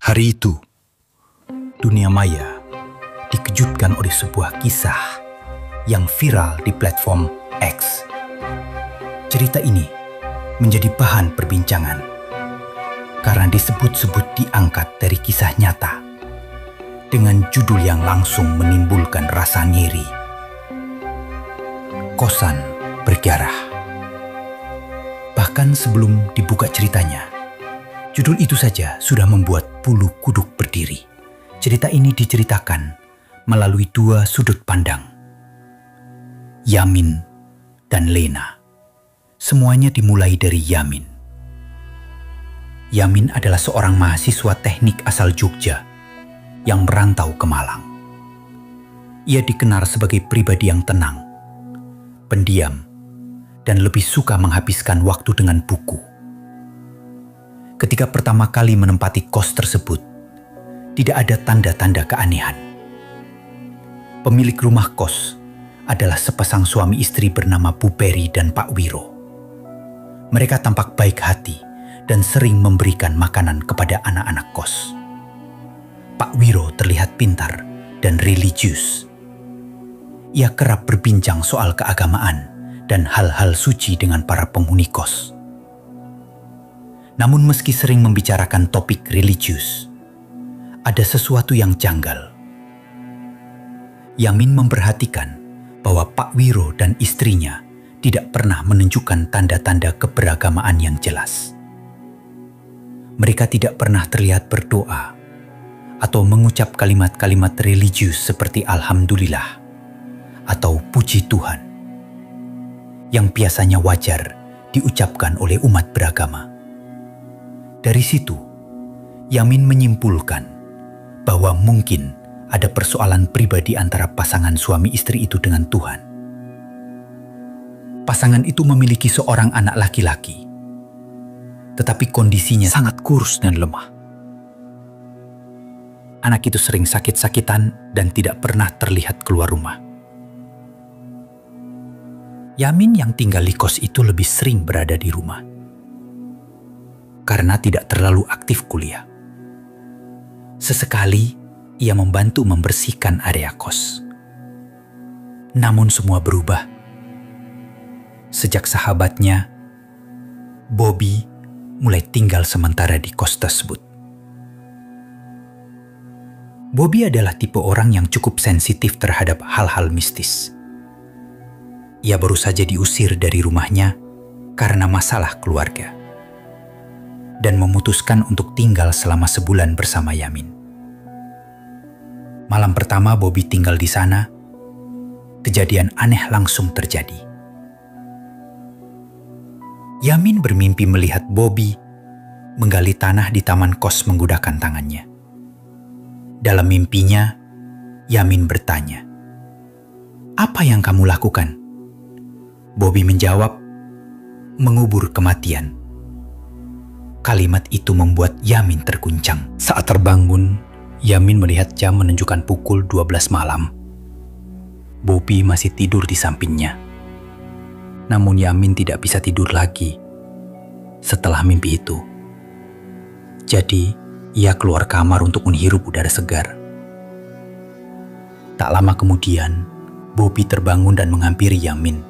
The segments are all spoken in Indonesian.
Hari itu, dunia maya dikejutkan oleh sebuah kisah yang viral di platform X. Cerita ini menjadi bahan perbincangan karena disebut-sebut diangkat dari kisah nyata dengan judul yang langsung menimbulkan rasa ngiri. Kosan bergarah. Bahkan sebelum dibuka ceritanya, judul itu saja sudah membuat bulu kuduk berdiri. Cerita ini diceritakan melalui dua sudut pandang. Yamin dan Lena. Semuanya dimulai dari Yamin. Yamin adalah seorang mahasiswa teknik asal Jogja yang merantau ke Malang. Ia dikenal sebagai pribadi yang tenang, pendiam, dan lebih suka menghabiskan waktu dengan buku. Ketika pertama kali menempati kos tersebut, tidak ada tanda-tanda keanehan. Pemilik rumah kos adalah sepasang suami istri bernama Bu Peri dan Pak Wiro. Mereka tampak baik hati dan sering memberikan makanan kepada anak-anak kos. Pak Wiro terlihat pintar dan religius. Ia kerap berbincang soal keagamaan dan hal-hal suci dengan para penghuni kos. Namun meski sering membicarakan topik religius, ada sesuatu yang janggal. Yamin memperhatikan bahwa Pak Wiro dan istrinya tidak pernah menunjukkan tanda-tanda keberagamaan yang jelas. Mereka tidak pernah terlihat berdoa atau mengucap kalimat-kalimat religius seperti Alhamdulillah atau Puji Tuhan yang biasanya wajar diucapkan oleh umat beragama. Dari situ, Yamin menyimpulkan bahwa mungkin ada persoalan pribadi antara pasangan suami istri itu dengan Tuhan. Pasangan itu memiliki seorang anak laki-laki, tetapi kondisinya sangat kurus dan lemah. Anak itu sering sakit-sakitan dan tidak pernah terlihat keluar rumah. Yamin yang tinggal di kos itu lebih sering berada di rumah karena tidak terlalu aktif kuliah. Sesekali ia membantu membersihkan area kos. Namun semua berubah sejak sahabatnya, Bobby, mulai tinggal sementara di kos tersebut. Bobby adalah tipe orang yang cukup sensitif terhadap hal-hal mistis. Ia baru saja diusir dari rumahnya karena masalah keluarga dan memutuskan untuk tinggal selama sebulan bersama Yamin. Malam pertama Bobby tinggal di sana, kejadian aneh langsung terjadi. Yamin bermimpi melihat Bobby menggali tanah di taman kos menggunakan tangannya. Dalam mimpinya, Yamin bertanya, "Apa yang kamu lakukan?" Bobby menjawab, "Mengubur kematian." Kalimat itu membuat Yamin terguncang. Saat terbangun, Yamin melihat jam menunjukkan pukul 12 malam. Bobby masih tidur di sampingnya. Namun Yamin tidak bisa tidur lagi setelah mimpi itu. Jadi, ia keluar kamar untuk menghirup udara segar. Tak lama kemudian, Bobby terbangun dan menghampiri Yamin.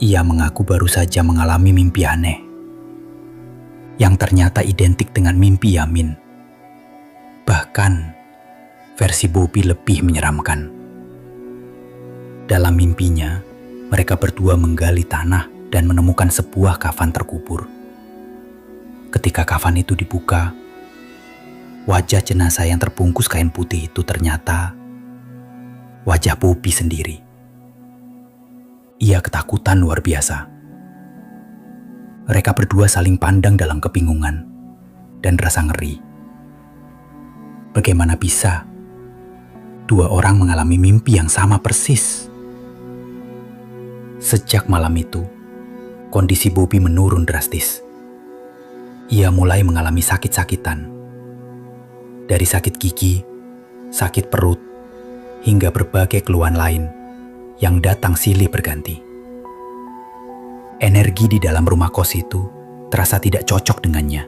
Ia mengaku baru saja mengalami mimpi aneh yang ternyata identik dengan mimpi Yamin. Bahkan, versi Bobby lebih menyeramkan. Dalam mimpinya, mereka berdua menggali tanah dan menemukan sebuah kafan terkubur. Ketika kafan itu dibuka, wajah jenazah yang terbungkus kain putih itu ternyata wajah Bobby sendiri. Ia ketakutan luar biasa. Mereka berdua saling pandang dalam kebingungan dan rasa ngeri. Bagaimana bisa dua orang mengalami mimpi yang sama persis? Sejak malam itu, kondisi Bobby menurun drastis. Ia mulai mengalami sakit-sakitan. Dari sakit gigi, sakit perut, hingga berbagai keluhan lain yang datang silih berganti. Energi di dalam rumah kos itu terasa tidak cocok dengannya.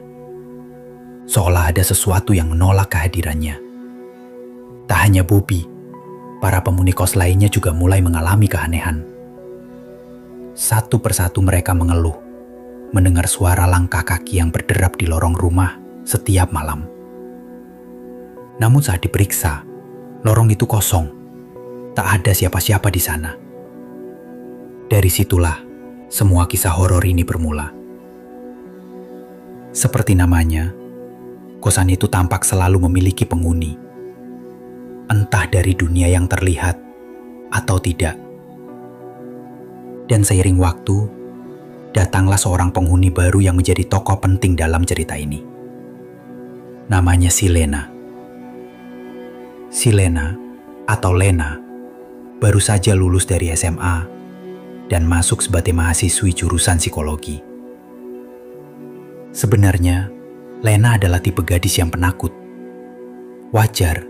seolah ada sesuatu yang menolak kehadirannya. Tak hanya Bobby, para penghuni kos lainnya juga mulai mengalami keanehan. Satu persatu mereka mengeluh, mendengar suara langkah kaki yang berderap di lorong rumah setiap malam. Namun saat diperiksa, lorong itu kosong. Tak ada siapa-siapa di sana. Dari situlah semua kisah horor ini bermula. Seperti namanya, kosan itu tampak selalu memiliki penghuni. Entah dari dunia yang terlihat atau tidak. Dan seiring waktu, datanglah seorang penghuni baru yang menjadi tokoh penting dalam cerita ini. Namanya si Lena. Si Lena atau Lena baru saja lulus dari SMA dan masuk sebagai mahasiswi jurusan psikologi. Sebenarnya, Lena adalah tipe gadis yang penakut. Wajar,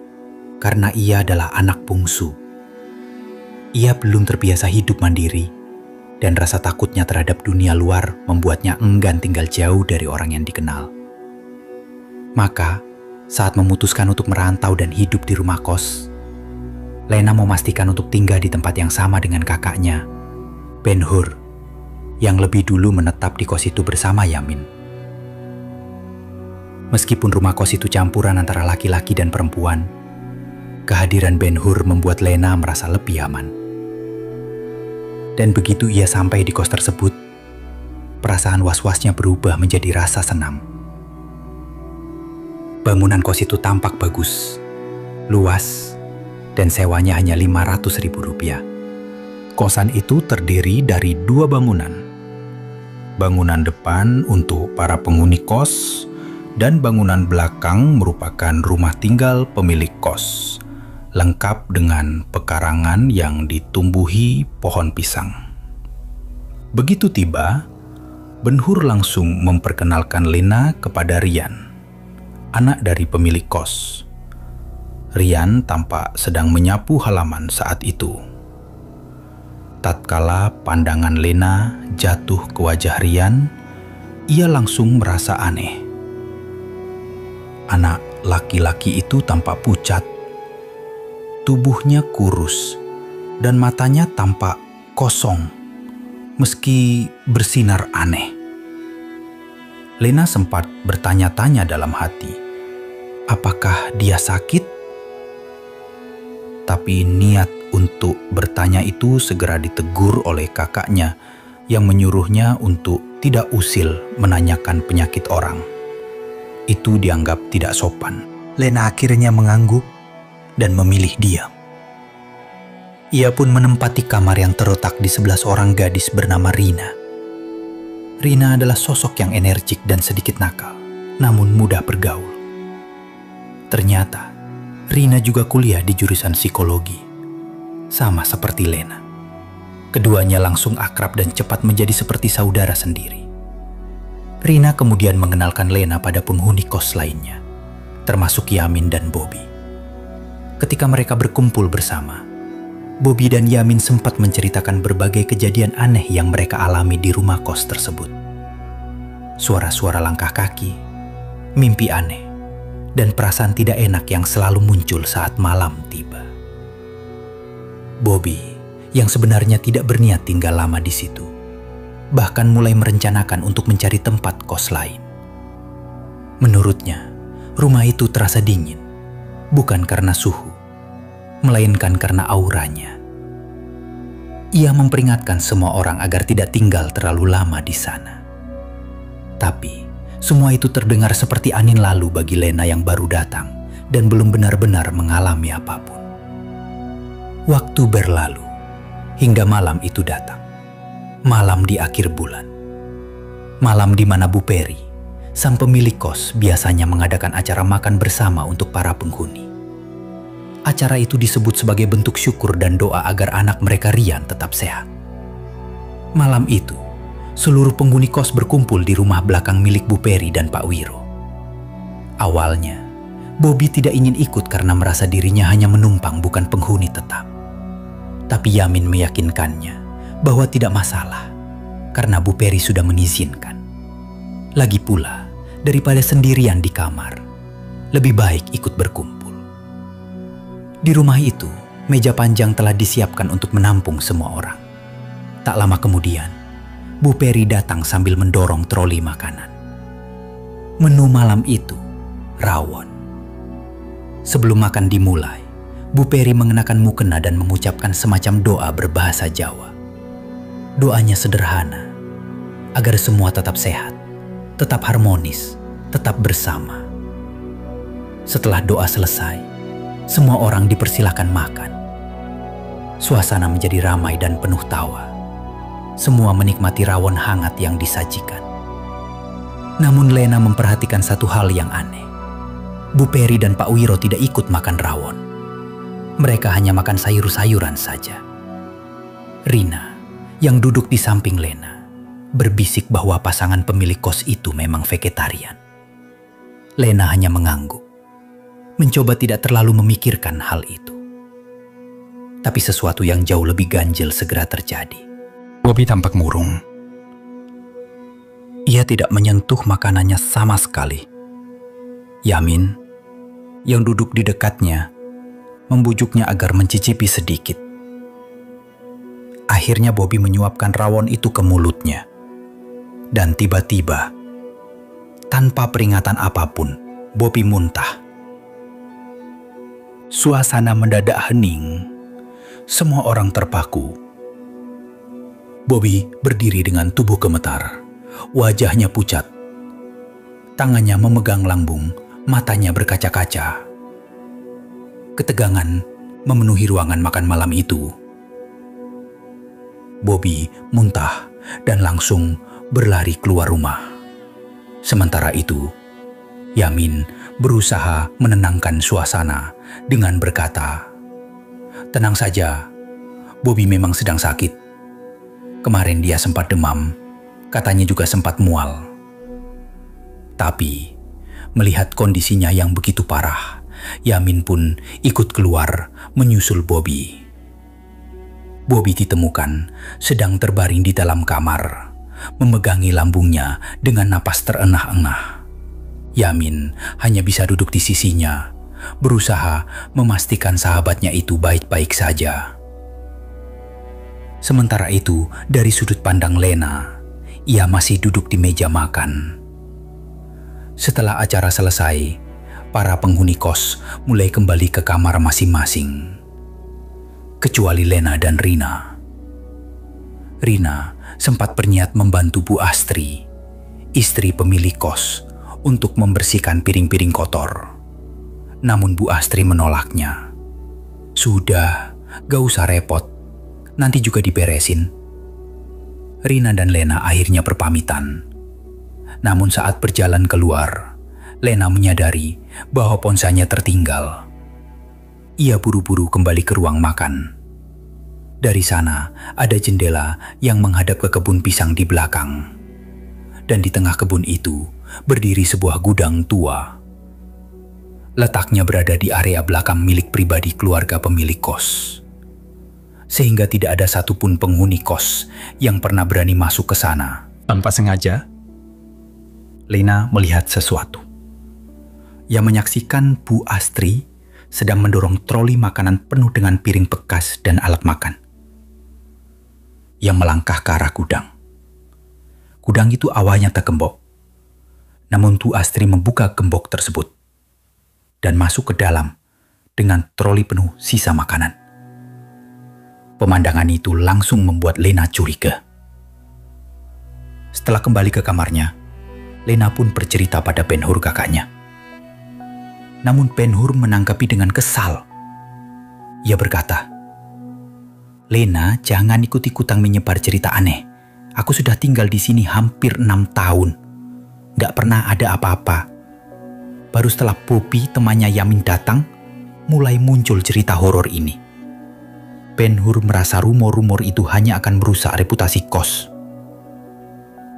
karena ia adalah anak bungsu. Ia belum terbiasa hidup mandiri, dan rasa takutnya terhadap dunia luar membuatnya enggan tinggal jauh dari orang yang dikenal. Maka, saat memutuskan untuk merantau dan hidup di rumah kos, Lena memastikan untuk tinggal di tempat yang sama dengan kakaknya, Ben-Hur, yang lebih dulu menetap di kos itu bersama Yamin. Meskipun rumah kos itu campuran antara laki-laki dan perempuan, kehadiran Ben-Hur membuat Lena merasa lebih aman. Dan begitu ia sampai di kos tersebut, perasaan was-wasnya berubah menjadi rasa senang. Bangunan kos itu tampak bagus, luas, dan sewanya hanya Rp500.000. Kosan itu terdiri dari 2 bangunan. Bangunan depan untuk para penghuni kos, dan bangunan belakang merupakan rumah tinggal pemilik kos, lengkap dengan pekarangan yang ditumbuhi pohon pisang. Begitu tiba, Ben-Hur langsung memperkenalkan Lena kepada Rian, anak dari pemilik kos. Rian tampak sedang menyapu halaman saat itu. Tatkala pandangan Lena jatuh ke wajah Rian, ia langsung merasa aneh. Anak laki-laki itu tampak pucat, tubuhnya kurus, dan matanya tampak kosong, meski bersinar aneh. Lena sempat bertanya-tanya dalam hati, apakah dia sakit? Tapi niat untuk bertanya itu segera ditegur oleh kakaknya yang menyuruhnya untuk tidak usil menanyakan penyakit orang. Itu dianggap tidak sopan. Lena akhirnya mengangguk dan memilih diam. Ia pun menempati kamar yang terletak di sebelah seorang gadis bernama Rina. Rina adalah sosok yang energik dan sedikit nakal, namun mudah bergaul. Ternyata, Rina juga kuliah di jurusan psikologi, sama seperti Lena. Keduanya langsung akrab dan cepat menjadi seperti saudara sendiri. Rina kemudian mengenalkan Lena pada penghuni kos lainnya, termasuk Yamin dan Bobby. Ketika mereka berkumpul bersama, Bobby dan Yamin sempat menceritakan berbagai kejadian aneh yang mereka alami di rumah kos tersebut. Suara-suara langkah kaki, mimpi aneh, dan perasaan tidak enak yang selalu muncul saat malam tiba. Bobby, yang sebenarnya tidak berniat tinggal lama di situ, bahkan mulai merencanakan untuk mencari tempat kos lain. Menurutnya, rumah itu terasa dingin, bukan karena suhu, melainkan karena auranya. Ia memperingatkan semua orang agar tidak tinggal terlalu lama di sana. Tapi, semua itu terdengar seperti angin lalu bagi Lena yang baru datang dan belum benar-benar mengalami apapun. Waktu berlalu, hingga malam itu datang. Malam di akhir bulan. Malam di mana Bu Peri, sang pemilik kos, biasanya mengadakan acara makan bersama untuk para penghuni. Acara itu disebut sebagai bentuk syukur dan doa agar anak mereka Rian tetap sehat. Malam itu, seluruh penghuni kos berkumpul di rumah belakang milik Bu Peri dan Pak Wiro. Awalnya, Bobby tidak ingin ikut karena merasa dirinya hanya menumpang bukan penghuni tetap. Tapi Yamin meyakinkannya bahwa tidak masalah, karena Bu Peri sudah mengizinkan. Lagi pula, Daripada sendirian di kamar, lebih baik ikut berkumpul. Di rumah itu, meja panjang telah disiapkan untuk menampung semua orang. Tak lama kemudian, Bu Peri datang sambil mendorong troli makanan. Menu malam itu, rawon. Sebelum makan dimulai, Bu Peri mengenakan mukena dan mengucapkan semacam doa berbahasa Jawa. Doanya sederhana, agar semua tetap sehat, tetap harmonis, tetap bersama. Setelah doa selesai, semua orang dipersilahkan makan. Suasana menjadi ramai dan penuh tawa. Semua menikmati rawon hangat yang disajikan. Namun Lena memperhatikan satu hal yang aneh. Bu Peri dan Pak Wiro tidak ikut makan rawon. Mereka hanya makan sayur-sayuran saja. Rina, yang duduk di samping Lena, berbisik bahwa pasangan pemilik kos itu memang vegetarian. Lena hanya mengangguk, mencoba tidak terlalu memikirkan hal itu. Tapi sesuatu yang jauh lebih ganjil segera terjadi. Bobby tampak murung. Ia tidak menyentuh makanannya sama sekali. Yamin, yang duduk di dekatnya, membujuknya agar mencicipi sedikit. Akhirnya Bobby menyuapkan rawon itu ke mulutnya. Dan tiba-tiba, tanpa peringatan apapun, Bobby muntah. Suasana mendadak hening. Semua orang terpaku. Bobby berdiri dengan tubuh gemetar. Wajahnya pucat. Tangannya memegang lambung, matanya berkaca-kaca. Ketegangan memenuhi ruangan makan malam itu. Bobby muntah dan langsung berlari keluar rumah. Sementara itu, Yamin berusaha menenangkan suasana dengan berkata, "Tenang saja, Bobby memang sedang sakit. Kemarin dia sempat demam, katanya juga sempat mual. Tapi, melihat kondisinya yang begitu parah, Yamin pun ikut keluar menyusul Bobby. Bobby ditemukan sedang terbaring di dalam kamar, memegangi lambungnya dengan napas terengah-engah. Yamin hanya bisa duduk di sisinya, berusaha memastikan sahabatnya itu baik-baik saja. Sementara itu, dari sudut pandang Lena, ia masih duduk di meja makan. Setelah acara selesai, para penghuni kos mulai kembali ke kamar masing-masing. Kecuali Lena dan Rina. Rina sempat berniat membantu Bu Astri, istri pemilik kos, untuk membersihkan piring-piring kotor. Namun Bu Astri menolaknya. "Sudah, gak usah repot. Nanti juga diberesin." Rina dan Lena akhirnya berpamitan. Namun saat berjalan keluar, Lena menyadari bahwa ponselnya tertinggal. Ia buru-buru kembali ke ruang makan. Dari sana ada jendela yang menghadap ke kebun pisang di belakang. Dan di tengah kebun itu berdiri sebuah gudang tua. Letaknya berada di area belakang milik pribadi keluarga pemilik kos. Sehingga tidak ada satupun penghuni kos yang pernah berani masuk ke sana. Tanpa sengaja, Lena melihat sesuatu. Ia menyaksikan Bu Astri sedang mendorong troli makanan penuh dengan piring bekas dan alat makan. Ia melangkah ke arah gudang. Gudang itu awalnya tergembok. Namun Bu Astri membuka gembok tersebut dan masuk ke dalam dengan troli penuh sisa makanan. Pemandangan itu langsung membuat Lena curiga. Setelah kembali ke kamarnya, Lena pun bercerita pada Ben-Hur kakaknya. Namun Ben-Hur menanggapi dengan kesal. Ia berkata, "Lena, jangan ikut-ikutan menyebar cerita aneh. Aku sudah tinggal di sini hampir 6 tahun. Gak pernah ada apa-apa. Baru setelah Bobby temannya Yamin datang, mulai muncul cerita horor ini." Ben-Hur merasa rumor-rumor itu hanya akan merusak reputasi kos.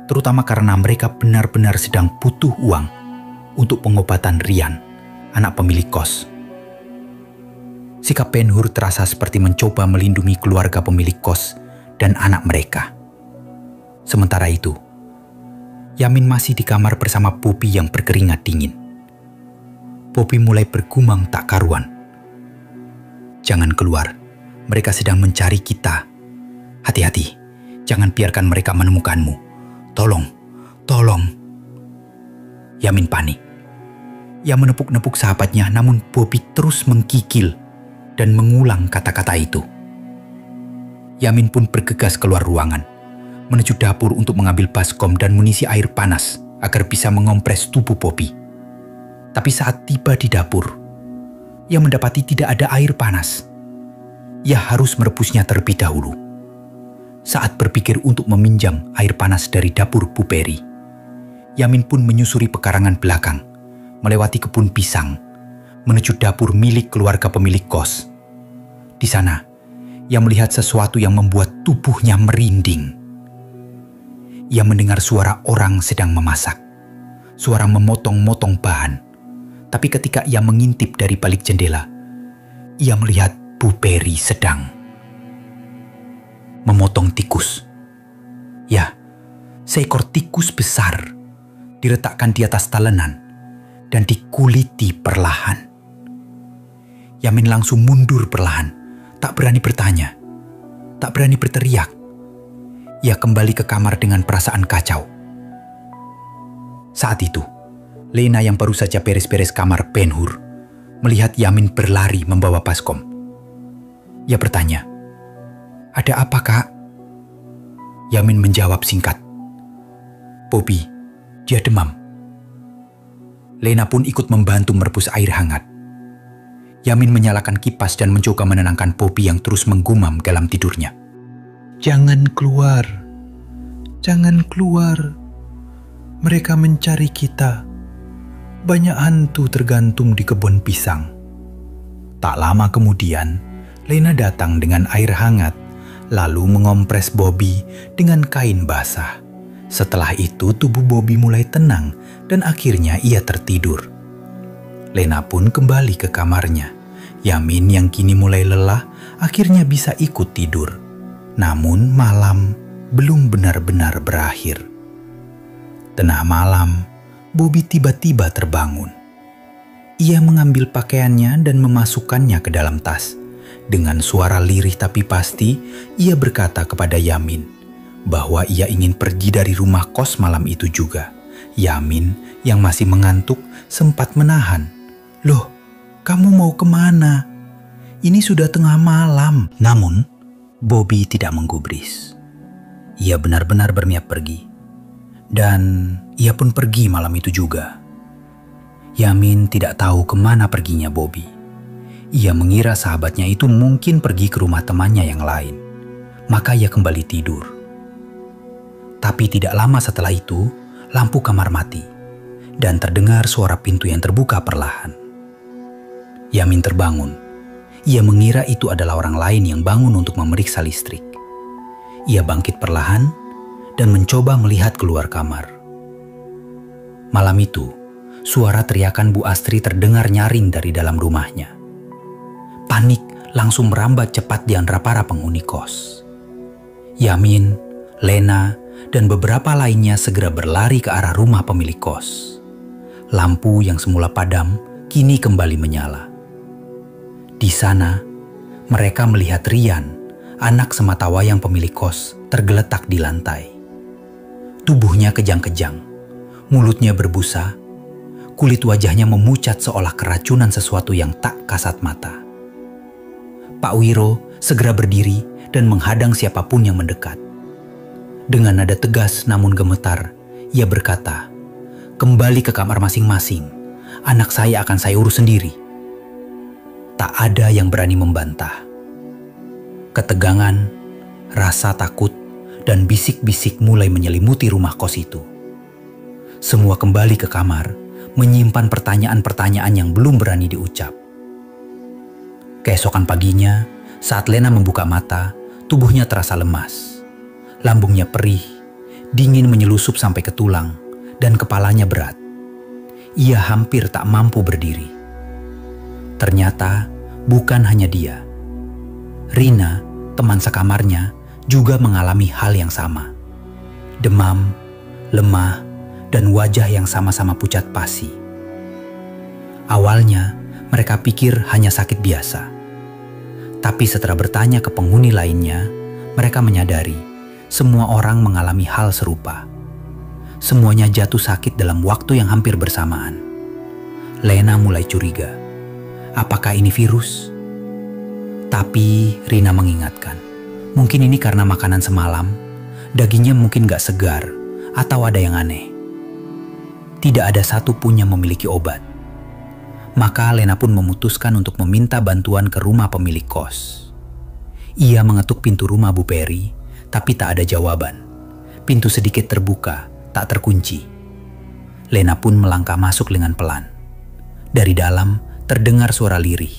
Terutama karena mereka benar-benar sedang butuh uang untuk pengobatan Rian, anak pemilik kos. Sikap Ben-Hur terasa seperti mencoba melindungi keluarga pemilik kos dan anak mereka. Sementara itu, Yamin masih di kamar bersama Bobby yang berkeringat dingin. Bobby mulai bergumam tak karuan. "Jangan keluar, mereka sedang mencari kita. Hati-hati, jangan biarkan mereka menemukanmu. Tolong, tolong." Yamin panik. Ia menepuk-nepuk sahabatnya, namun Bobby terus menggigil dan mengulang kata-kata itu. Yamin pun bergegas keluar ruangan, menuju dapur untuk mengambil baskom dan munisi air panas agar bisa mengompres tubuh Bobby. Tapi saat tiba di dapur, ia mendapati tidak ada air panas. Ia harus merebusnya terlebih dahulu. Saat berpikir untuk meminjam air panas dari dapur Bu Peri, Yamin pun menyusuri pekarangan belakang, melewati kebun pisang, menuju dapur milik keluarga pemilik kos. Di sana, ia melihat sesuatu yang membuat tubuhnya merinding. Ia mendengar suara orang sedang memasak, suara memotong-motong bahan. Tapi ketika ia mengintip dari balik jendela, ia melihat Bu Peri sedang memotong tikus. Ya, seekor tikus besar diletakkan di atas talenan dan dikuliti perlahan. Yamin langsung mundur perlahan, tak berani bertanya, tak berani berteriak. Ia kembali ke kamar dengan perasaan kacau. Saat itu, Lena yang baru saja beres-beres kamar Ben-Hur melihat Yamin berlari membawa baskom. Ia bertanya, "Ada apa, Kak?" Yamin menjawab singkat, "Bobby, dia demam." Lena pun ikut membantu merebus air hangat. Yamin menyalakan kipas dan mencoba menenangkan Bobby yang terus menggumam dalam tidurnya. "Jangan keluar, jangan keluar. Mereka mencari kita. Banyak hantu tergantung di kebun pisang." Tak lama kemudian, Lena datang dengan air hangat, lalu mengompres Bobby dengan kain basah. Setelah itu tubuh Bobby mulai tenang dan akhirnya ia tertidur. Lena pun kembali ke kamarnya. Yamin yang kini mulai lelah akhirnya bisa ikut tidur. Namun malam belum benar-benar berakhir. Tengah malam, Bobby tiba-tiba terbangun. Ia mengambil pakaiannya dan memasukkannya ke dalam tas. Dengan suara lirih tapi pasti, ia berkata kepada Yamin bahwa ia ingin pergi dari rumah kos malam itu juga. Yamin yang masih mengantuk sempat menahan. "Loh, kamu mau kemana? Ini sudah tengah malam." Namun, Bobby tidak menggubris. Ia benar-benar berniat pergi. Dan ia pun pergi malam itu juga. Yamin tidak tahu kemana perginya Bobby. Ia mengira sahabatnya itu mungkin pergi ke rumah temannya yang lain. Maka ia kembali tidur. Tapi tidak lama setelah itu, lampu kamar mati. Dan terdengar suara pintu yang terbuka perlahan. Yamin terbangun. Ia mengira itu adalah orang lain yang bangun untuk memeriksa listrik. Ia bangkit perlahan dan mencoba melihat keluar kamar. Malam itu, suara teriakan Bu Astri terdengar nyaring dari dalam rumahnya. Panik langsung merambat cepat di antara para penghuni kos. Yamin, Lena, dan beberapa lainnya segera berlari ke arah rumah pemilik kos. Lampu yang semula padam kini kembali menyala. Di sana, mereka melihat Rian, anak sematawayang pemilik kos, tergeletak di lantai. Tubuhnya kejang-kejang, mulutnya berbusa, kulit wajahnya memucat seolah keracunan sesuatu yang tak kasat mata. Pak Wiro segera berdiri dan menghadang siapapun yang mendekat. Dengan nada tegas namun gemetar, ia berkata, "Kembali ke kamar masing-masing. Anak saya akan saya urus sendiri." Tak ada yang berani membantah. Ketegangan, rasa takut, dan bisik-bisik mulai menyelimuti rumah kos itu. Semua kembali ke kamar, menyimpan pertanyaan-pertanyaan yang belum berani diucap. Keesokan paginya, saat Lena membuka mata, tubuhnya terasa lemas. Lambungnya perih, dingin menyelusup sampai ke tulang, dan kepalanya berat. Ia hampir tak mampu berdiri. Ternyata bukan hanya dia. Rina, teman sekamarnya, juga mengalami hal yang sama. Demam, lemah, dan wajah yang sama-sama pucat pasi. Awalnya, mereka pikir hanya sakit biasa. Tapi setelah bertanya ke penghuni lainnya, mereka menyadari semua orang mengalami hal serupa. Semuanya jatuh sakit dalam waktu yang hampir bersamaan. Lena mulai curiga, apakah ini virus? Tapi Rina mengingatkan, mungkin ini karena makanan semalam, dagingnya mungkin gak segar, atau ada yang aneh. Tidak ada satu pun yang memiliki obat. Maka Lena pun memutuskan untuk meminta bantuan ke rumah pemilik kos. Ia mengetuk pintu rumah Bu Peri, tapi tak ada jawaban. Pintu sedikit terbuka, tak terkunci. Lena pun melangkah masuk dengan pelan. Dari dalam terdengar suara lirih,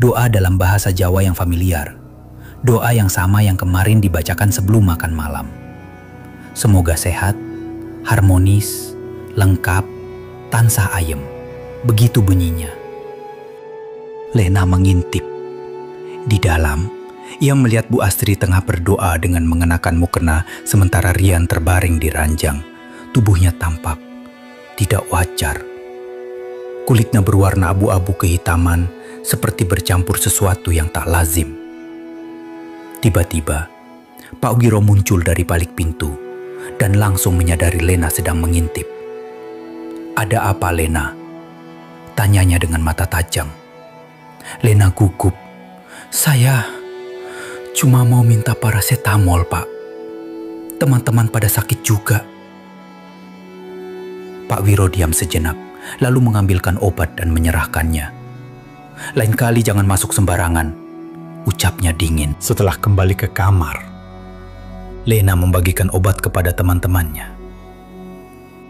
doa dalam bahasa Jawa yang familiar. Doa yang sama yang kemarin dibacakan sebelum makan malam. Semoga sehat, harmonis, lengkap, tansah ayem. Begitu bunyinya. Lena mengintip. Di dalam, ia melihat Bu Astri tengah berdoa dengan mengenakan mukena sementara Rian terbaring di ranjang. Tubuhnya tampak tidak wajar. Kulitnya berwarna abu-abu kehitaman seperti bercampur sesuatu yang tak lazim. Tiba-tiba, Pak Giro muncul dari balik pintu dan langsung menyadari Lena sedang mengintip. "Ada apa, Lena?" tanyanya dengan mata tajam. Lena gugup. "Saya cuma mau minta paracetamol, Pak. Teman-teman pada sakit juga." Pak Wiro diam sejenak, lalu mengambilkan obat dan menyerahkannya. "Lain kali jangan masuk sembarangan," ucapnya dingin. Setelah kembali ke kamar, Lena membagikan obat kepada teman-temannya.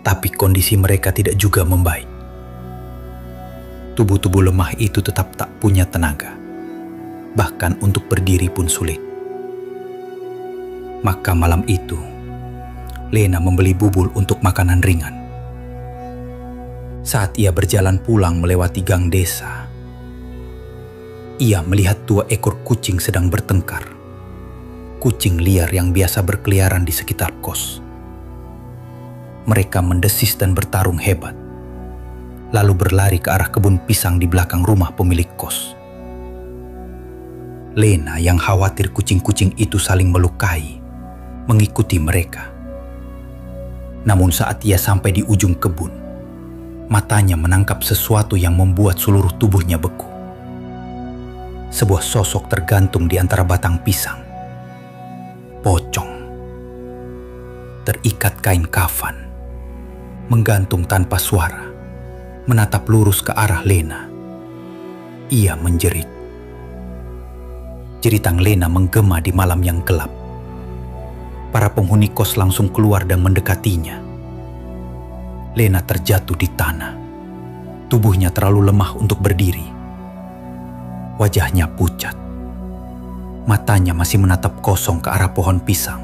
Tapi kondisi mereka tidak juga membaik. Tubuh-tubuh lemah itu tetap tak punya tenaga. Bahkan untuk berdiri pun sulit. Maka malam itu, Lena membeli bubul untuk makanan ringan. Saat ia berjalan pulang melewati gang desa, ia melihat 2 ekor kucing sedang bertengkar. Kucing liar yang biasa berkeliaran di sekitar kos. Mereka mendesis dan bertarung hebat, lalu berlari ke arah kebun pisang di belakang rumah pemilik kos. Lena yang khawatir kucing-kucing itu saling melukai, mengikuti mereka. Namun saat ia sampai di ujung kebun, matanya menangkap sesuatu yang membuat seluruh tubuhnya beku. Sebuah sosok tergantung di antara batang pisang. Pocong. Terikat kain kafan, menggantung tanpa suara, menatap lurus ke arah Lena. Ia menjerit. Jeritan Lena menggema di malam yang gelap. Para penghuni kos langsung keluar dan mendekatinya. Lena terjatuh di tanah. Tubuhnya terlalu lemah untuk berdiri. Wajahnya pucat. Matanya masih menatap kosong ke arah pohon pisang.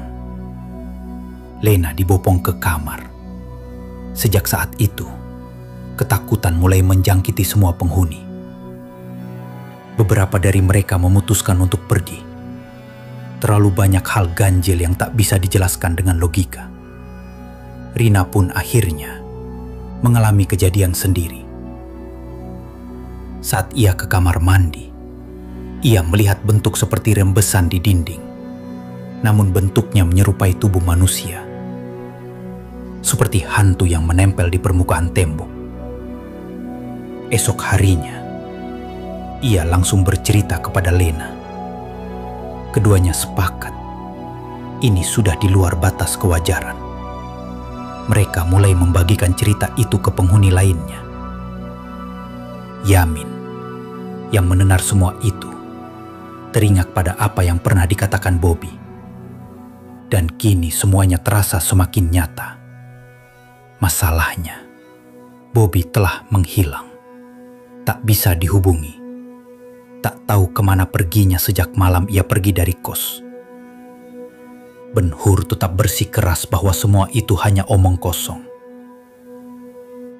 Lena dibopong ke kamar. Sejak saat itu, ketakutan mulai menjangkiti semua penghuni. Beberapa dari mereka memutuskan untuk pergi. Terlalu banyak hal ganjil yang tak bisa dijelaskan dengan logika. Rina pun akhirnya mengalami kejadian sendiri. Saat ia ke kamar mandi, ia melihat bentuk seperti rembesan di dinding. Namun bentuknya menyerupai tubuh manusia. Seperti hantu yang menempel di permukaan tembok. Esok harinya, ia langsung bercerita kepada Lena. Keduanya sepakat, ini sudah di luar batas kewajaran. Mereka mulai membagikan cerita itu ke penghuni lainnya. Yamin, yang mendengar semua itu, teringat pada apa yang pernah dikatakan Bobby. Dan kini semuanya terasa semakin nyata. Masalahnya, Bobby telah menghilang. Tak bisa dihubungi. Tak tahu kemana perginya sejak malam ia pergi dari kos. Ben-Hur tetap bersikeras bahwa semua itu hanya omong kosong.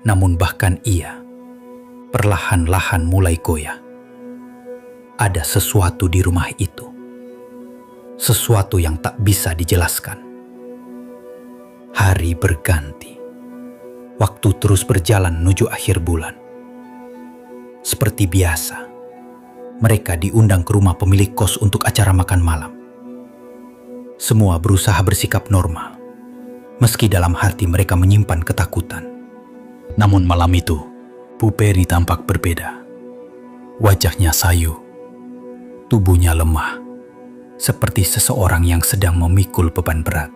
Namun bahkan ia perlahan-lahan mulai goyah. Ada sesuatu di rumah itu. Sesuatu yang tak bisa dijelaskan. Hari berganti. Waktu terus berjalan menuju akhir bulan. Seperti biasa, mereka diundang ke rumah pemilik kos untuk acara makan malam. Semua berusaha bersikap normal, meski dalam hati mereka menyimpan ketakutan. Namun malam itu, Bu Peri tampak berbeda. Wajahnya sayu, tubuhnya lemah, seperti seseorang yang sedang memikul beban berat.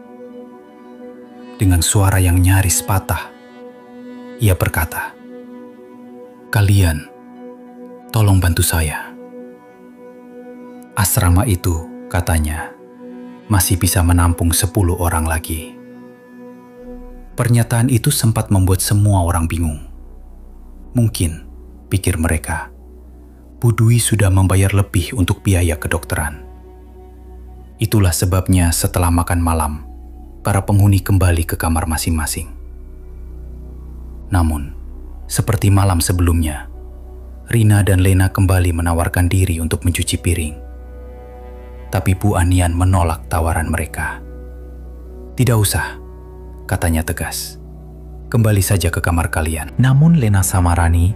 Dengan suara yang nyaris patah, ia berkata, "Kalian, tolong bantu saya." Asrama itu, katanya, masih bisa menampung 10 orang lagi. Pernyataan itu sempat membuat semua orang bingung. Mungkin, pikir mereka, Bu Dwi sudah membayar lebih untuk biaya kedokteran. Itulah sebabnya setelah makan malam, para penghuni kembali ke kamar masing-masing. Namun, seperti malam sebelumnya, Rina dan Lena kembali menawarkan diri untuk mencuci piring. Tapi Bu Anian menolak tawaran mereka. "Tidak usah," katanya tegas. "Kembali saja ke kamar kalian." Namun Lena sama Rani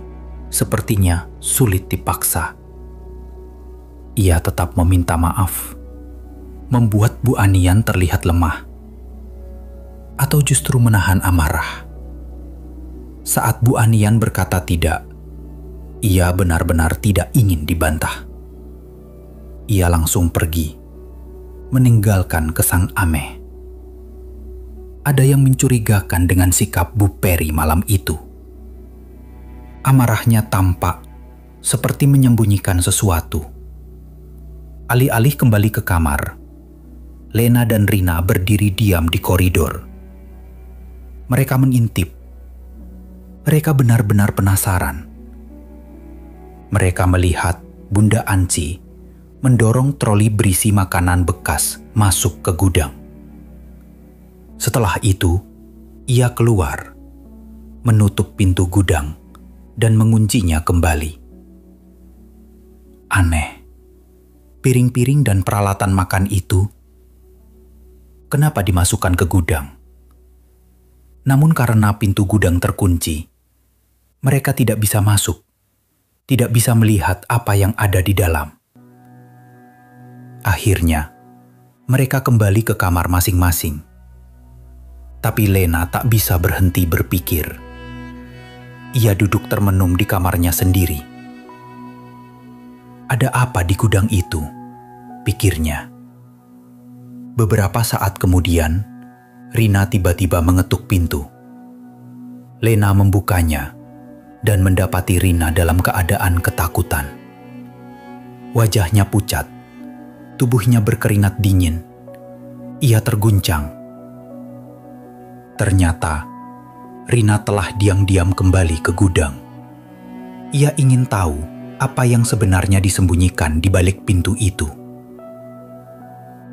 sepertinya sulit dipaksa. Ia tetap meminta maaf, membuat Bu Anian terlihat lemah. Atau justru menahan amarah. Saat Bu Anian berkata tidak, ia benar-benar tidak ingin dibantah. Ia langsung pergi, meninggalkan kesan aneh. Ada yang mencurigakan dengan sikap Bu Peri malam itu. Amarahnya tampak seperti menyembunyikan sesuatu. Alih-alih kembali ke kamar, Lena dan Rina berdiri diam di koridor. Mereka mengintip. Mereka benar-benar penasaran. Mereka melihat Bunda Anci mendorong troli berisi makanan bekas masuk ke gudang. Setelah itu, ia keluar, menutup pintu gudang, dan menguncinya kembali. Aneh, piring-piring dan peralatan makan itu kenapa dimasukkan ke gudang? Namun karena pintu gudang terkunci, mereka tidak bisa masuk, tidak bisa melihat apa yang ada di dalam. Akhirnya, mereka kembali ke kamar masing-masing. Tapi Lena tak bisa berhenti berpikir. Ia duduk termenung di kamarnya sendiri. Ada apa di gudang itu? Pikirnya. Beberapa saat kemudian, Rina tiba-tiba mengetuk pintu. Lena membukanya dan mendapati Rina dalam keadaan ketakutan. Wajahnya pucat. Tubuhnya berkeringat dingin. Ia terguncang. Ternyata, Rina telah diam-diam kembali ke gudang. Ia ingin tahu apa yang sebenarnya disembunyikan di balik pintu itu.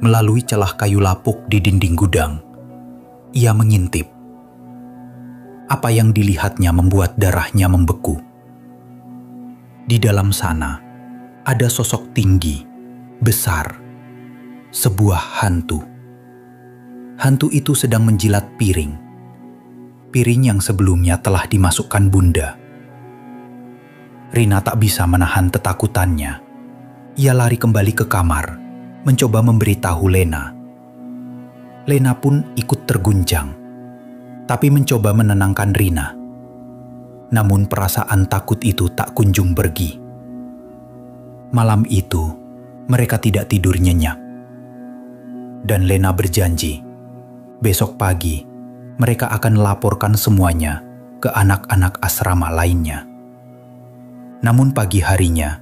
Melalui celah kayu lapuk di dinding gudang, ia mengintip. Apa yang dilihatnya membuat darahnya membeku. Di dalam sana, ada sosok tinggi, besar, sebuah hantu. Hantu itu sedang menjilat piring. Piring yang sebelumnya telah dimasukkan Bunda. Rina tak bisa menahan ketakutannya. Ia lari kembali ke kamar, mencoba memberitahu Lena. Lena pun ikut terguncang, tapi mencoba menenangkan Rina. Namun perasaan takut itu tak kunjung pergi. Malam itu, mereka tidak tidur nyenyak. Dan Lena berjanji, besok pagi mereka akan laporkan semuanya ke anak-anak asrama lainnya. Namun pagi harinya,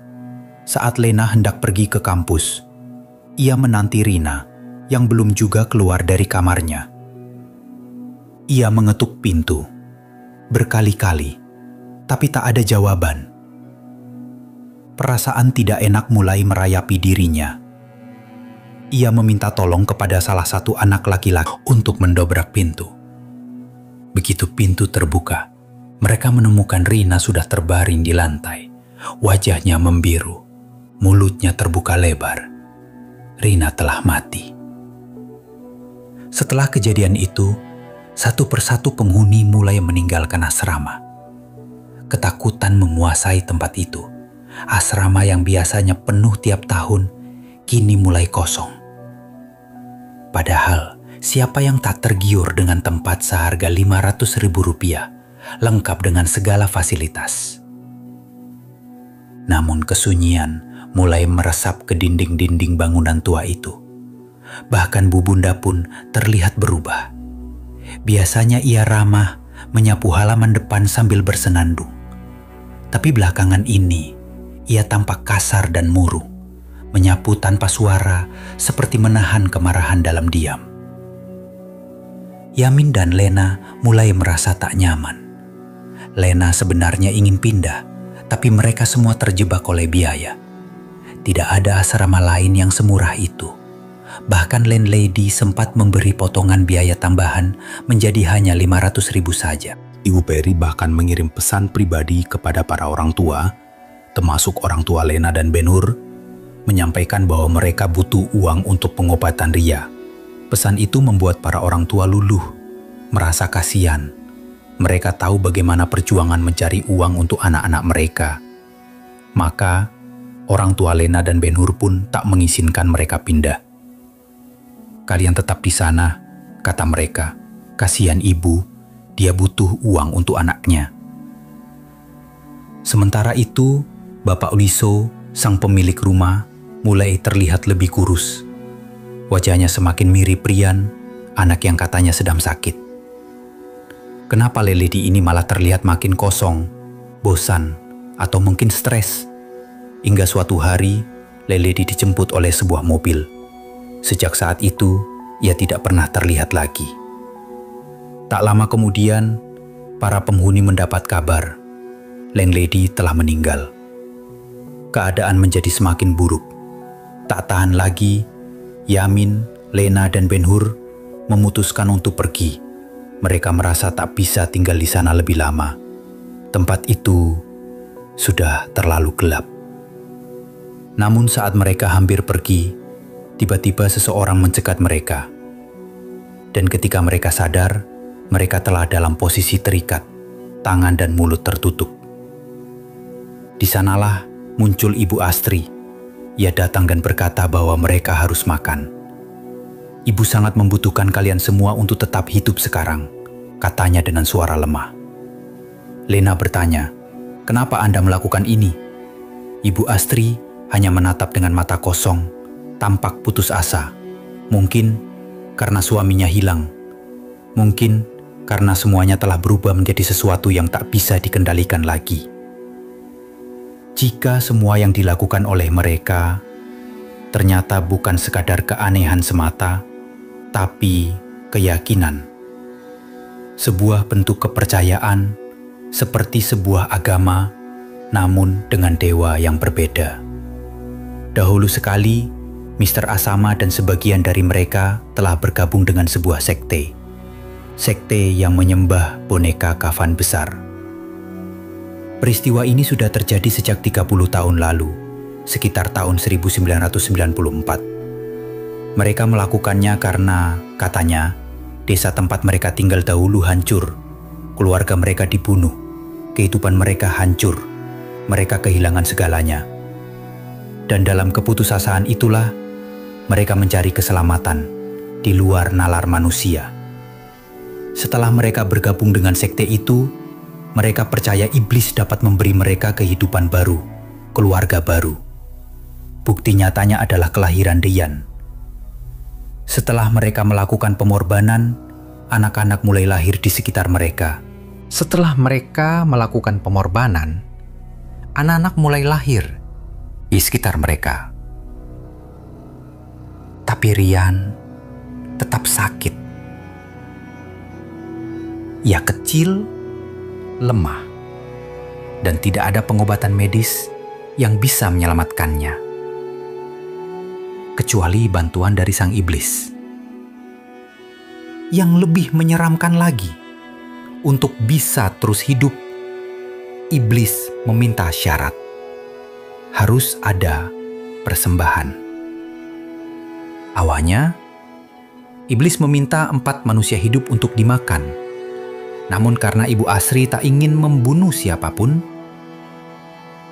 saat Lena hendak pergi ke kampus, ia menanti Rina yang belum juga keluar dari kamarnya. Ia mengetuk pintu berkali-kali, tapi tak ada jawaban. Perasaan tidak enak mulai merayapi dirinya. Ia meminta tolong kepada salah satu anak laki-laki untuk mendobrak pintu. Begitu pintu terbuka, mereka menemukan Rina sudah terbaring di lantai. Wajahnya membiru, mulutnya terbuka lebar. Rina telah mati. Setelah kejadian itu, Satu persatu penghuni mulai meninggalkan asrama. Ketakutan menguasai tempat itu. Asrama yang biasanya penuh tiap tahun, kini mulai kosong. Padahal, siapa yang tak tergiur dengan tempat seharga Rp500.000, lengkap dengan segala fasilitas. Namun kesunyian mulai meresap ke dinding-dinding bangunan tua itu. Bahkan Bu Bunda pun terlihat berubah. Biasanya ia ramah, menyapu halaman depan sambil bersenandung. Tapi belakangan ini, ia tampak kasar dan murung, menyapu tanpa suara seperti menahan kemarahan dalam diam. Yamin dan Lena mulai merasa tak nyaman. Lena sebenarnya ingin pindah, tapi mereka semua terjebak oleh biaya. Tidak ada asrama lain yang semurah itu. Bahkan landlady sempat memberi potongan biaya tambahan menjadi hanya Rp500.000 saja. Ibu Peri bahkan mengirim pesan pribadi kepada para orang tua, termasuk orang tua Lena dan Ben-Hur, menyampaikan bahwa mereka butuh uang untuk pengobatan Ria. Pesan itu membuat para orang tua luluh, merasa kasihan. Mereka tahu bagaimana perjuangan mencari uang untuk anak-anak mereka. Maka, orang tua Lena dan Ben-Hur pun tak mengizinkan mereka pindah. "Kalian tetap di sana," kata mereka. "Kasihan ibu, dia butuh uang untuk anaknya." Sementara itu, Bapak Uliso, sang pemilik rumah, mulai terlihat lebih kurus. Wajahnya semakin mirip Rian, anak yang katanya sedang sakit. Kenapa Leledi ini malah terlihat makin kosong, bosan, atau mungkin stres? Hingga suatu hari, Leledi dijemput oleh sebuah mobil. Sejak saat itu, ia tidak pernah terlihat lagi. Tak lama kemudian, para penghuni mendapat kabar landlady telah meninggal. Keadaan menjadi semakin buruk. Tak tahan lagi, Yamin, Lena, dan Ben-Hur memutuskan untuk pergi. Mereka merasa tak bisa tinggal di sana lebih lama. Tempat itu sudah terlalu gelap. Namun saat mereka hampir pergi, tiba-tiba seseorang mencegat mereka. Dan ketika mereka sadar, mereka telah dalam posisi terikat, tangan dan mulut tertutup. Di sanalah muncul Ibu Astri. Ia datang dan berkata bahwa mereka harus makan. "Ibu sangat membutuhkan kalian semua untuk tetap hidup sekarang," katanya dengan suara lemah. Lena bertanya, "Kenapa Anda melakukan ini?" Ibu Astri hanya menatap dengan mata kosong, tampak putus asa. Mungkin karena suaminya hilang. Mungkin karena semuanya telah berubah menjadi sesuatu yang tak bisa dikendalikan lagi. Jika semua yang dilakukan oleh mereka ternyata bukan sekadar keanehan semata, tapi keyakinan. Sebuah bentuk kepercayaan seperti sebuah agama, namun dengan dewa yang berbeda. Dahulu sekali, Mr. Asama dan sebagian dari mereka telah bergabung dengan sebuah sekte. Sekte yang menyembah boneka kafan besar. Peristiwa ini sudah terjadi sejak 30 tahun lalu, sekitar tahun 1994. Mereka melakukannya karena, katanya, desa tempat mereka tinggal dahulu hancur, keluarga mereka dibunuh, kehidupan mereka hancur, mereka kehilangan segalanya. Dan dalam keputusasaan itulah, mereka mencari keselamatan di luar nalar manusia. Setelah mereka bergabung dengan sekte itu, mereka percaya iblis dapat memberi mereka kehidupan baru, keluarga baru. Bukti nyatanya adalah kelahiran Rian. Setelah mereka melakukan pengorbanan, anak-anak mulai lahir di sekitar mereka. Setelah mereka melakukan pengorbanan, anak-anak mulai lahir di sekitar mereka. Tapi Rian tetap sakit. Ia kecil, lemah, dan tidak ada pengobatan medis yang bisa menyelamatkannya, kecuali bantuan dari sang iblis. Yang lebih menyeramkan lagi, untuk bisa terus hidup, iblis meminta syarat. Harus ada persembahan. Awalnya, Iblis meminta 4 manusia hidup untuk dimakan. Namun karena Ibu Asri tak ingin membunuh siapapun,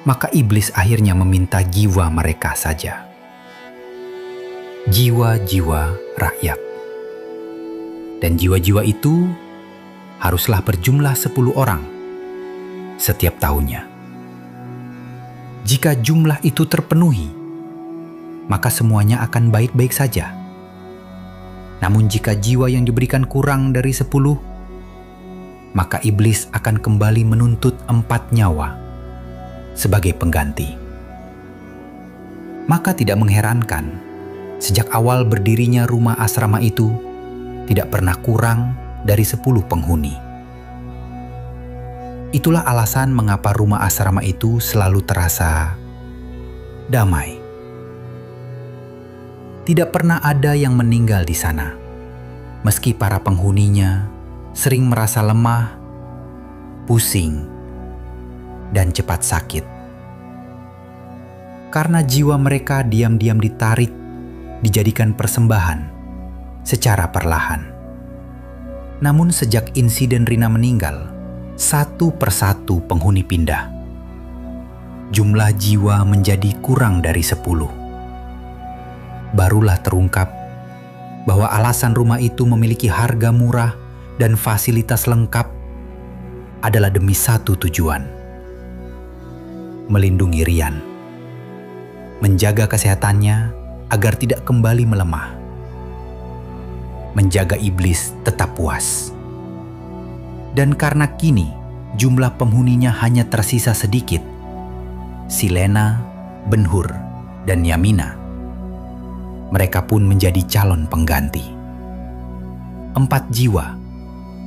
maka iblis akhirnya meminta jiwa mereka saja. Jiwa-jiwa rakyat. Dan jiwa-jiwa itu haruslah berjumlah 10 orang setiap tahunnya. Jika jumlah itu terpenuhi, maka semuanya akan baik-baik saja. Namun jika jiwa yang diberikan kurang dari 10, maka iblis akan kembali menuntut 4 nyawa sebagai pengganti. Maka tidak mengherankan, sejak awal berdirinya rumah asrama itu tidak pernah kurang dari 10 penghuni. Itulah alasan mengapa rumah asrama itu selalu terasa damai. Tidak pernah ada yang meninggal di sana, meski para penghuninya sering merasa lemah, pusing, dan cepat sakit. Karena jiwa mereka diam-diam ditarik, dijadikan persembahan secara perlahan. Namun sejak insiden Rina meninggal, satu persatu penghuni pindah. Jumlah jiwa menjadi kurang dari 10. Barulah terungkap bahwa alasan rumah itu memiliki harga murah dan fasilitas lengkap adalah demi satu tujuan: melindungi Rian, menjaga kesehatannya agar tidak kembali melemah, menjaga iblis tetap puas. Dan karena kini jumlah penghuninya hanya tersisa sedikit, si Lena, Ben-Hur, dan Yamina, mereka pun menjadi calon pengganti. 4 jiwa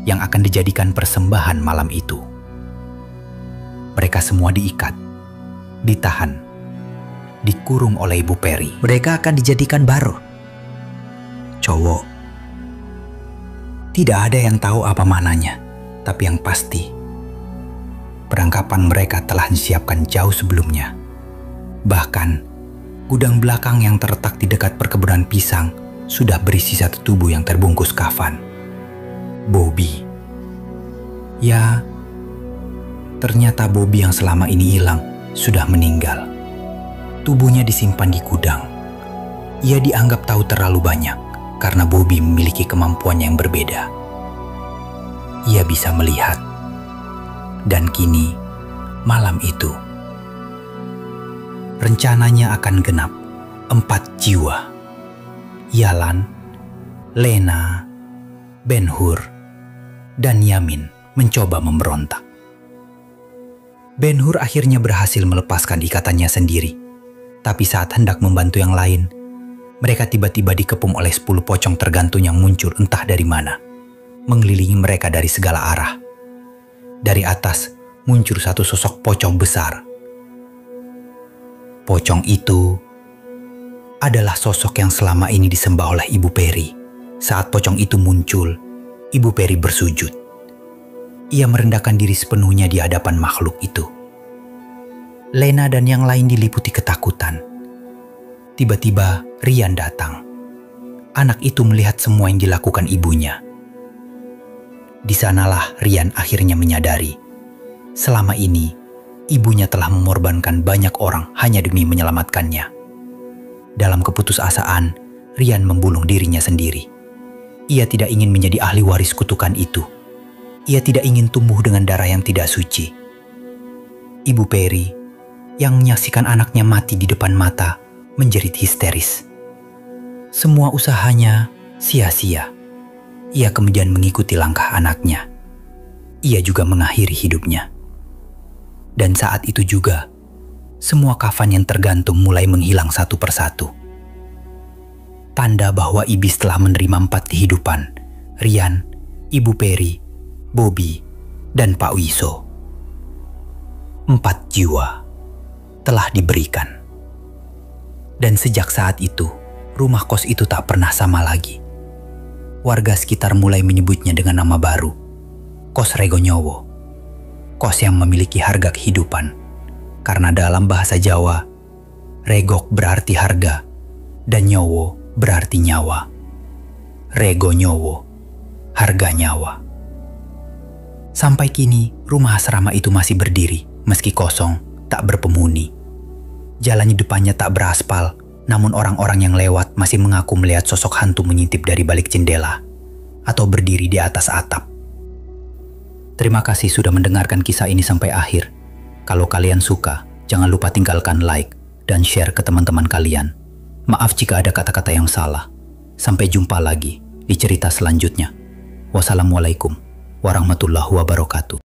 yang akan dijadikan persembahan malam itu. Mereka semua diikat, ditahan, dikurung oleh Ibu Peri. Mereka akan dijadikan baru. Cowok. Tidak ada yang tahu apa mananya, tapi yang pasti, perangkapan mereka telah disiapkan jauh sebelumnya. Bahkan, gudang belakang yang terletak di dekat perkebunan pisang sudah berisi satu tubuh yang terbungkus kafan. Bobby. Ya, ternyata Bobby yang selama ini hilang sudah meninggal. Tubuhnya disimpan di gudang. Ia dianggap tahu terlalu banyak karena Bobby memiliki kemampuan yang berbeda. Ia bisa melihat. Dan kini, malam itu, rencananya akan genap 4 jiwa. Yalan, Lena, Ben-Hur, dan Yamin mencoba memberontak. Ben-Hur akhirnya berhasil melepaskan ikatannya sendiri. Tapi saat hendak membantu yang lain, mereka tiba-tiba dikepung oleh 10 pocong tergantung yang muncul entah dari mana, mengelilingi mereka dari segala arah. Dari atas muncul satu sosok pocong besar. Pocong itu adalah sosok yang selama ini disembah oleh Ibu Peri. Saat pocong itu muncul, Ibu Peri bersujud. Ia merendahkan diri sepenuhnya di hadapan makhluk itu. Lena dan yang lain diliputi ketakutan. Tiba-tiba Rian datang. Anak itu melihat semua yang dilakukan ibunya. Di sanalah Rian akhirnya menyadari, selama ini ibunya telah mengorbankan banyak orang hanya demi menyelamatkannya. Dalam keputusasaan, Rian membunuh dirinya sendiri. Ia tidak ingin menjadi ahli waris kutukan itu. Ia tidak ingin tumbuh dengan darah yang tidak suci. Ibu Peri yang menyaksikan anaknya mati di depan mata menjerit histeris. Semua usahanya sia-sia. Ia kemudian mengikuti langkah anaknya. Ia juga mengakhiri hidupnya. Dan saat itu juga, semua kafan yang tergantung mulai menghilang satu persatu. Tanda bahwa iblis telah menerima 4 kehidupan: Rian, Ibu Peri, Bobby, dan Pak Wiso. 4 jiwa telah diberikan. Dan sejak saat itu, rumah kos itu tak pernah sama lagi. Warga sekitar mulai menyebutnya dengan nama baru, Kos Regonyowo. Kos yang memiliki harga kehidupan. Karena dalam bahasa Jawa, regok berarti harga, dan nyowo berarti nyawa. Rego nyowo, harga nyawa. Sampai kini, rumah asrama itu masih berdiri, meski kosong, tak berpenghuni. Jalan di depannya tak beraspal, namun orang-orang yang lewat masih mengaku melihat sosok hantu mengintip dari balik jendela atau berdiri di atas atap. Terima kasih sudah mendengarkan kisah ini sampai akhir. Kalau kalian suka, jangan lupa tinggalkan like dan share ke teman-teman kalian. Maaf jika ada kata-kata yang salah. Sampai jumpa lagi di cerita selanjutnya. Wassalamualaikum warahmatullahi wabarakatuh.